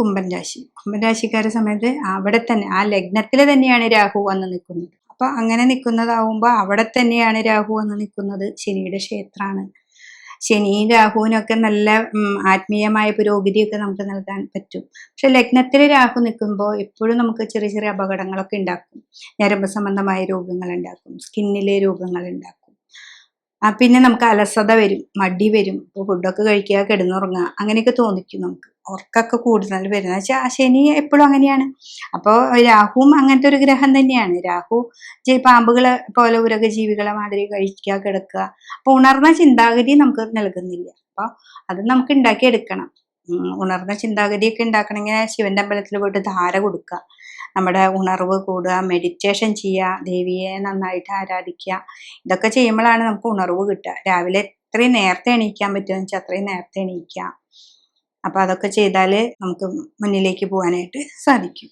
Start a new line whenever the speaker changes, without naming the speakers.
കുംഭൻ രാശി. കുംഭൻ രാശിക്കാരെ സമയത്ത് അവിടെ തന്നെ ആ ലഗ്നത്തിൽ തന്നെയാണ് രാഹു വന്ന് നിൽക്കുന്നത്. അപ്പൊ അങ്ങനെ നിൽക്കുന്നതാവുമ്പോൾ അവിടെ തന്നെയാണ് രാഹു വന്ന് നിൽക്കുന്നത്. ശനിയുടെ ക്ഷേത്രമാണ്. ശനിയും രാഹുവിനൊക്കെ നല്ല ആത്മീയമായ പുരോഗതിയൊക്കെ നമുക്ക് നൽകാൻ പറ്റും. പക്ഷെ ലഗ്നത്തിൽ രാഹു നിൽക്കുമ്പോൾ എപ്പോഴും നമുക്ക് ചെറിയ ചെറിയ അപകടങ്ങളൊക്കെ ഉണ്ടാക്കും. ഞരമ്പ് സംബന്ധമായ രോഗങ്ങൾ ഉണ്ടാക്കും, സ്കിന്നിലെ രോഗങ്ങൾ ഉണ്ടാക്കും. പിന്നെ നമുക്ക് അലസത വരും, മടി വരും. ഇപ്പോൾ ഫുഡൊക്കെ കഴിക്കുക, കിടന്നുറങ്ങുക, അങ്ങനെയൊക്കെ തോന്നിക്കും നമുക്ക്. ഉറക്കൊക്കെ കൂടുതൽ വരുന്നത് വെച്ചാൽ ആ ശനി എപ്പോഴും അങ്ങനെയാണ്. അപ്പോൾ രാഹുവും അങ്ങനത്തെ ഒരു ഗ്രഹം തന്നെയാണ്. രാഹു പാമ്പുകളെ പോലെ ഉരകജീവികളെ മാതിരി കഴിക്കുക, കിടക്കുക. അപ്പോൾ ഉണർന്ന ചിന്താഗതി നമുക്ക് നൽകുന്നില്ല. അപ്പോൾ അത് നമുക്ക് ഉണ്ടാക്കിയെടുക്കണം. ഉണർന്ന ചിന്താഗതിയൊക്കെ ഉണ്ടാക്കണമെങ്കിൽ ശിവന്റെ അമ്പലത്തിൽ പോയിട്ട് ധാര കൊടുക്കുക, നമ്മുടെ ഉണർവ് കൂടുക, മെഡിറ്റേഷൻ ചെയ്യുക, ദേവിയെ നന്നായിട്ട് ആരാധിക്കുക. ഇതൊക്കെ ചെയ്യുമ്പോഴാണ് നമുക്ക് ഉണർവ് കിട്ടുക. രാവിലെ എത്രയും നേരത്തെ എണീക്കാൻ പറ്റുമെന്ന് വെച്ചാൽ അത്രയും നേരത്തെ എണീക്കുക. അപ്പൊ അതൊക്കെ ചെയ്താൽ നമുക്ക് മുന്നിലേക്ക് പോകാനായിട്ട് സാധിക്കും.